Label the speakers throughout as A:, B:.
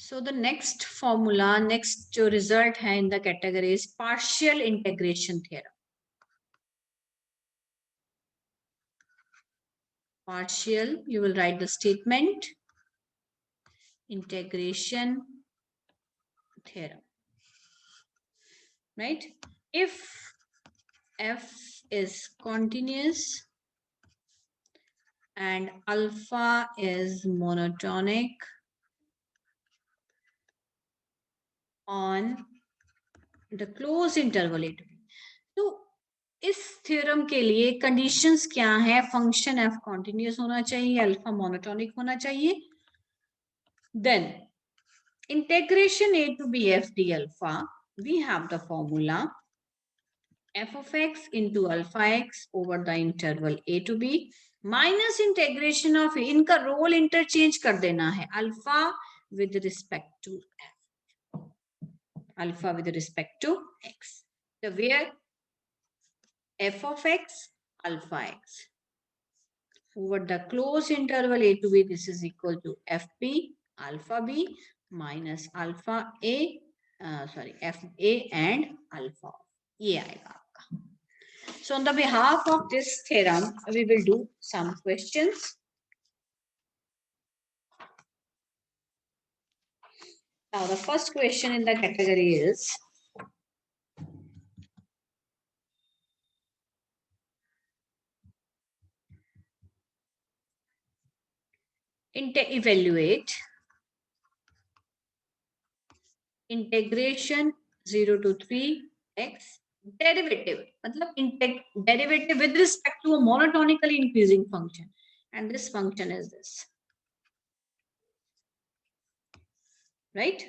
A: So the next formula, next जो result है in the category is partial integration theorem. Partial, you will write the statement, integration theorem, right? If f is continuous and alpha is monotonic on the closed interval a to b. तो इस theorem के लिए conditions क्या है? Function F continuous होना चाहिए, alpha monotonic होना चाहिए. Then integration a to b f d alpha, we have the formula f of x into alpha x over the interval a to b minus integration of a. इनका role interchange कर देना है, alpha with respect to f, alpha with respect to x. So where f of x, alpha x over the closed interval a to b, this is equal to fb alpha b minus alpha a, fa and alpha. ये आएगा आपका. So on the behalf of this theorem, we will do some questions. Now the first question in the category is, evaluate integration 0 to 3x derivative, मतलब derivative with respect to a monotonically increasing function, and this function is this, right?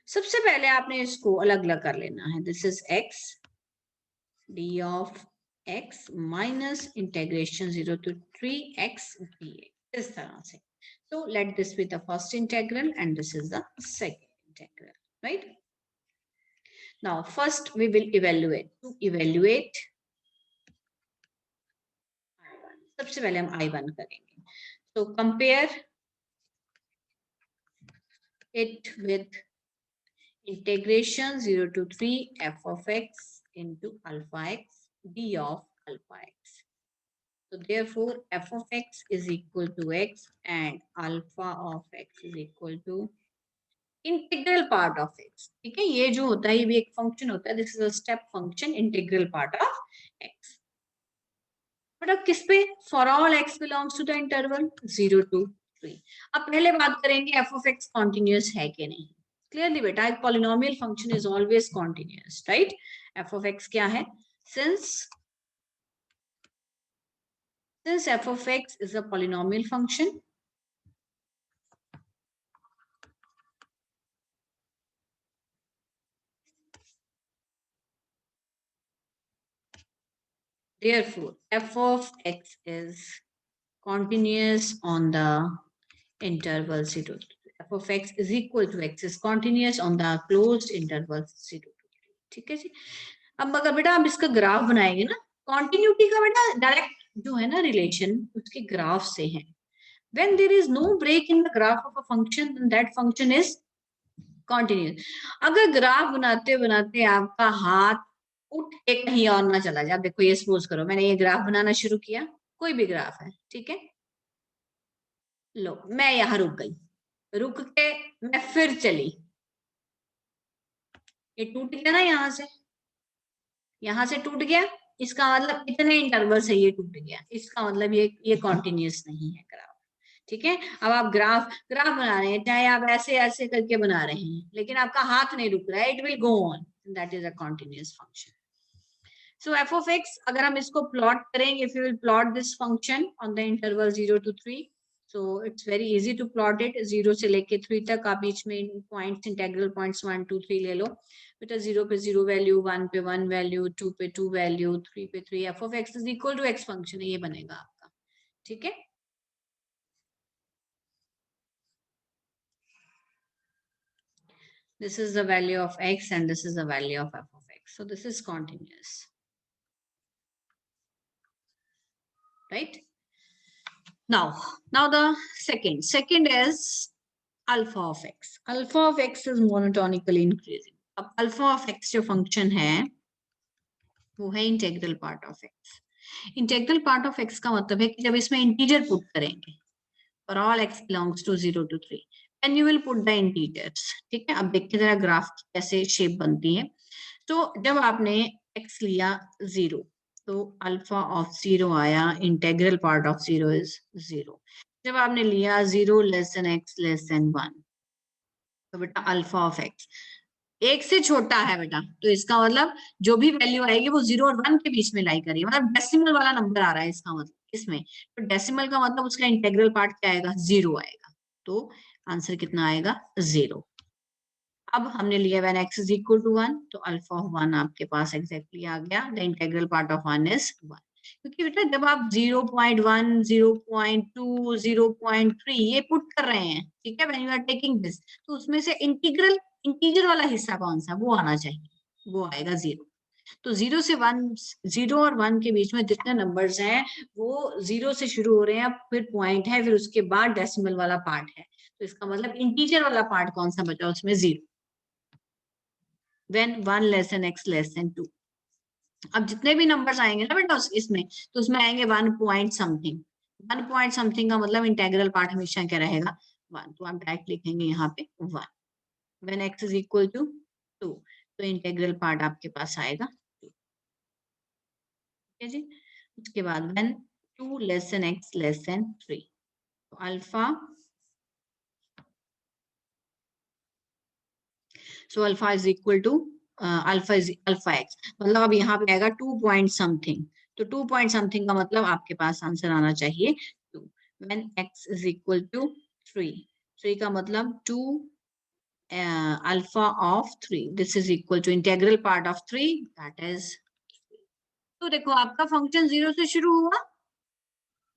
A: सबसे पहले आपने इसको अलग अलग कर लेना है. This is x d of x minus integration 0 to 3x dx, इस तरह से. So let this be the first integral and this is the second integral, right? Now first we will evaluate. To evaluate I1, सबसे पहले हम I1 करेंगे. So compare it with integration 0 to 3 f of x into alpha x d of alpha x. So therefore f of x is equal to x and alpha of x is equal to integral part of x. ठीक है, ये जो होता है ये भी एक function होता है. This is a step function, integral part of x. But अब किस पे? For all x belongs to the interval 0 to 3. अब पहले बात करेंगे एफ ऑफ एक्स कॉन्टिन्यूस है कि नहीं. क्लियरली बेटा, एक polynomial function is always continuous, right? F of x क्या है? Since F of x is a polynomial function, therefore f of x is continuous on the interval 0 to 3. f of x is equal to x is continuous on the closed interval 0 to 3. ठीक है जी. अब अगर बेटा आप इसका graph बनाएंगे ना, continuity का बेटा डायरेक्ट जो है ना रिलेशन उसके ग्राफ से है. when there is no break in the graph of a function, then that function is continuous. अगर ग्राफ बनाते बनाते आपका हाथ उठ के कहीं और ना चला जाए. देखो ये सपोज करो मैंने ये ग्राफ बनाना शुरू किया, कोई भी ग्राफ है, ठीक है, लो मैं यहां रुक गई, रुक के मैं फिर चली, ये टूट गया ना, यहां से टूट गया. इसका मतलब इतने इंटरवल से ये टूट गया, इसका मतलब ये कॉन्टिन्यूस नहीं है ग्राफ. ठीक है, अब आप ग्राफ बना रहे हैं, चाहे आप ऐसे ऐसे करके बना रहे हैं, लेकिन आपका हाथ नहीं रुक रहा है, it will go on, that is a continuous function. So F of x अगर हम इसको प्लॉट करेंगे, if you will plot this function on the interval 0 to 3, so it's very easy to plot it. 0 से लेके 3 तक आप बीच में points, integral points 1 2 3 ले लो बेटा. 0 पे 0 वैल्यू, 1 पे 1 वैल्यू, 2 पे 2 वैल्यू, 3 पे 3. F of x is equal to x function है, ये बनेगा आपका. ठीक है, this is the value of x and this is the value of f of x, so this is continuous, right? Now the second is alpha of x, alpha of x is monotonically increasing. अब alpha of x जो function है वो है integral part of x. Integral part of x का मतलब है कि जब इसमें इंटीजर पुट करेंगे, for all x belongs to 0 to 3, and you will put the integers. ठीक है, अब देखिए जरा ग्राफ की कैसे शेप बनती है। तो जब आपने x लिया 0, तो अल्फा ऑफ 0 आया, इंटेग्रल पार्ट ऑफ 0 इज 0। जब आपने लिया 0 less than x less than 1, तो बेटा अल्फा ऑफ x एक से छोटा है बेटा, तो इसका मतलब जो भी वैल्यू आएगी वो 0 और 1 के बीच में लाई करिए, मतलब डेसिमल वाला नंबर आ रहा है इसका मतलब इसमें, तो डेसिमल का मतलब उसका इंटेग्रल पार्ट क्या आएगा, 0 आएगा। तो आंसर कितना आएगा, 0। अब हमने लिया when x is equal to 1, तो अल्फा ऑफ 1 आपके पास एग्जैक्टली आ गया, the integral part of 1 is 1। क्योंकि बेटा जब आप 0.1, 0.2, 0.3 ये पुट कर रहे हैं, ठीक है, when you are taking this, तो उसमें से इंटीजर वाला हिस्सा कौन सा वो आना चाहिए, वो आएगा 0। तो 0 से 1, 0 और 1 के बीच में जितने नंबर्स हैं वो 0 से शुरू हो रहे हैं, फिर पॉइंट है, फिर उसके बाद डेसिमल वाला पार्ट है, तो इसका मतलब इंटीजर वाला पार्ट कौन सा बचा, उसमें 0। when 1 less than x less than 2। अब जितने भी नंबर्स आएंगे ना बेटा इसमें, तो उसमें आएंगे 1 पॉइंट समथिंग। 1 पॉइंट समथिंग का मतलब इंटेग्रल पार्ट हमेशा क्या रहेगा, 1। तो आप डायरेक्ट लिखेंगे यहाँ पे 1। when x is equal to 2, तो इंटेग्रल पार्ट आपके पास आएगा 2। ठीक है जी। उसके बाद when 2 less than x less than 3, तो alpha, so alpha is equal to alpha x, मतलब अब यहाँ पे आएगा 2 पॉइंट समथिंग। तो 2 पॉइंट समथिंग का मतलब आपके पास आंसर आना चाहिए 2। When x is equal to 3, 3 का मतलब 2 alpha of 3, this is equal to integral part of 3, that is. तो देखो आपका फंक्शन 0 से शुरू हुआ,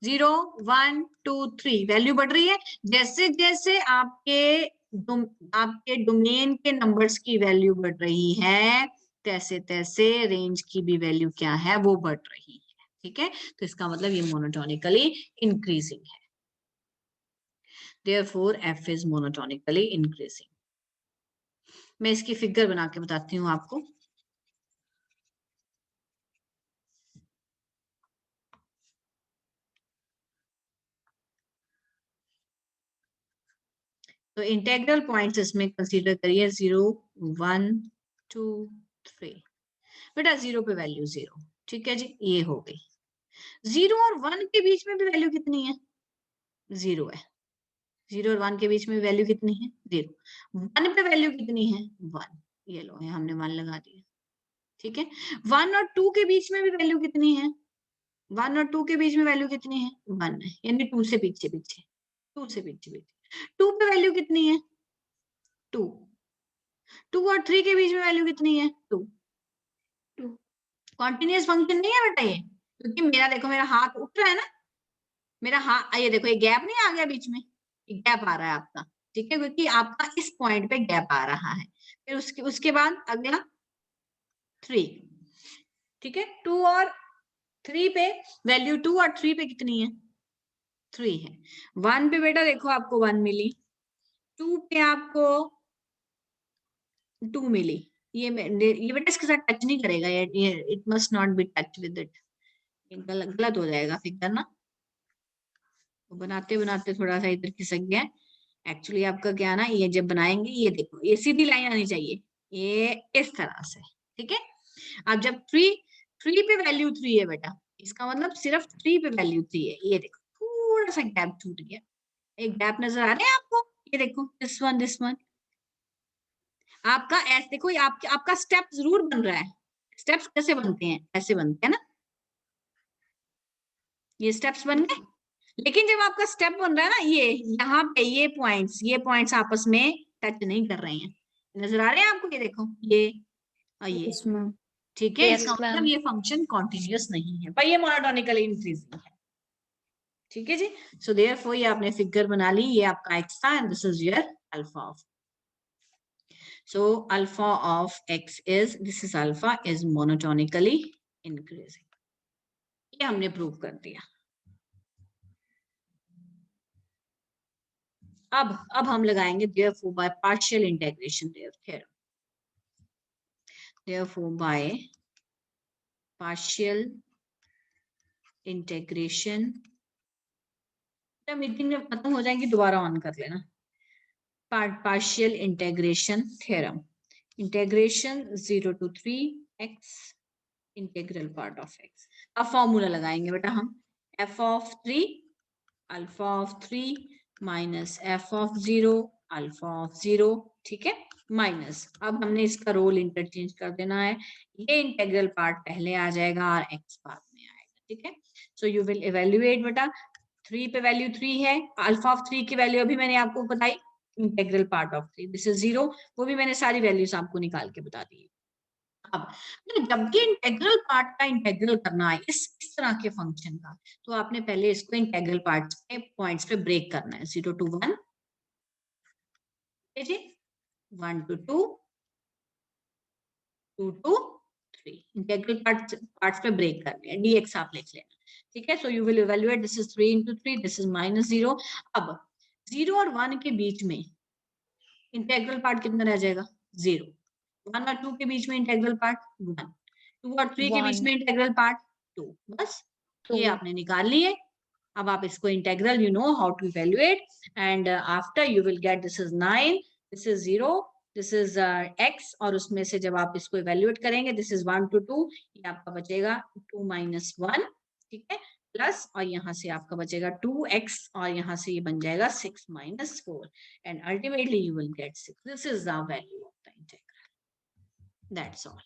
A: 0, 1, 2, 3 वैल्यू बढ़ रही है, जैसे जैसे आपके डोमेन के नंबर्स की वैल्यू बढ़ रही है, तैसे तैसे रेंज की भी वैल्यू क्या है, वो बढ़ रही है। ठीक है, तो इसका मतलब ये मोनोटोनिकली इंक्रीजिंग है, therefore f is monotonically increasing. मैं इसकी फिगर बना के बताती हूँ आपको। तो इंटेग्रल पॉइंट्स इसमें कंसीडर करिए 0, 1, 2, 3। बेटा 0 पे वैल्यू 0, ठीक है जी, ये हो गई। 0 और 1 के बीच में भी वैल्यू कितनी है, 0 है। 0 और 1 के बीच में वैल्यू कितनी है, 0। 1 पे वैल्यू कितनी है, 1। ये लो है, हमने 1 लगा दिया। ठीक है, 1 और 2 के बीच में भी वैल्यू कितनी है, 1 और 2 के बीच में वैल्यू कितनी है, 1 है, यानी 2 से पीछे पीछे, 2 से पीछे पीछे। 2 पे वैल्यू कितनी है, 2। 2 और 3 के बीच में वैल्यू कितनी है, 2। 2 कॉन्टिन्यूअस फंक्शन नहीं है बेटा ये, क्योंकि मेरा देखो मेरा हाथ उठ रहा है ना, मेरा हाथ, ये देखो ये गैप नहीं आ गया बीच में, गैप आ रहा है आपका। ठीक है, क्योंकि आपका इस पॉइंट पे गैप आ रहा है। फिर उसके बाद अगला 3। ठीक है, 2 और 3 पे वैल्यू, 2 और 3 पे कितनी है, 3 है। 1 पे बेटा देखो आपको 1 मिली, 2 पे आपको 2 मिली। ये बेटा इसके साथ टच नहीं करेगा, ये it must not be touch with it, गलत हो जाएगा फिगर ना। तो बनाते बनाते थोड़ा सा इधर खिसक गया। एक्चुअली आपका क्या ना, ये जब बनाएंगे, ये देखो ये सीधी लाइन आनी चाहिए, ये इस तरह से। ठीक है, अब जब 3 पे वैल्यू 3 है बेटा, इसका मतलब सिर्फ 3 पे वैल्यू 3 है। ये देखो थोड़ा सा गैप छूट गया, एक गैप नजर आ रहा है आपको, ये देखो दिस वन। आपका ऐसे देखो, ये आपका स्टेप जरूर बन रहा है। स्टेप्स कैसे बनते हैं, ऐसे बनते हैं ना, ये स्टेप्स बन गए। लेकिन जब आपका स्टेप बन रहा है ना, ये यहाँ पे ये पॉइंट्स आपस में टच नहीं कर रहे हैं, नजर आ रहे हैं आपको, ये देखो ये और ये। ठीक है, इसका मतलब ये फंक्शन कॉन्टिन्यूअस नहीं है, पर ये मोनोटोनिकली इंक्रीजिंग है। ठीक है जी, सो देयरफॉर ये आपने फिगर बना ली, ये आपका x था and this is your alpha of, so alpha of x is, this is alpha is monotonically increasing. ये हमने प्रूव कर दिया। अब हम लगाएंगे therefore by partial integration theorem. Therefore by partial integration, meeting में खत्म हो जाएंगी, दोबारा ऑन कर लेना. Partial integration theorem. Integration 0 to 3x integral part of x. अब फॉर्मूला लगाएंगे बेटा हम. f of 3 alpha of 3 minus f of 0 alpha of 0. ठीक है, माइनस. अब हमने इसका रोल इंटरचेंज कर देना है. ये इंटेग्रल पार्ट पहले आ जाएगा और x बाद में आएगा. ठीक है, सो यू विल इवेल्युएट बेटा. 3 पे वैल्यू 3 है, अल्फा ऑफ 3 की वैल्यू अभी मैंने आपको बताई, integral part of 3 this is 0. वो भी मैंने सारी वैल्यूज आपको निकाल के बता दी. अब जब भी इंटेग्रल पार्ट का इंटेग्रल करना है इस तरह के फंक्शन का, तो आपने पहले इसको इंटेग्रल पार्ट के पॉइंट्स पे ब्रेक करना है. 0 to 1, 1 to 2, 2 to 3. Integral parts पे ब्रेक करने हैं. dx आप लिख लेना. ठीक है, so you will evaluate. This is 3 into 3, this is -0. अब 0 और 1 के बीच में इंटेग्रल पार्ट कितना रह जाएगा? 0. 1 और 2 के बीच में इंटेग्रल पार्ट 1. 2 और 3 के बीच में इंटेग्रल पार्ट 2. बस ये आपने निकाल लिए. अब आप इसको integral, you know how to evaluate, and after you will get this is 9, this is 0, this is x, और उसमें से जब आप इसको इवैल्यूएट करेंगे, दिस इज 1 to 2, ये आपका बचेगा 2 minus 1. ठीक है, प्लस, और यहाँ से आपका बचेगा 2x, और यहाँ से ये बन जाएगा 6 minus 4, and ultimately you will get 6. This is the value of the integral. That's all.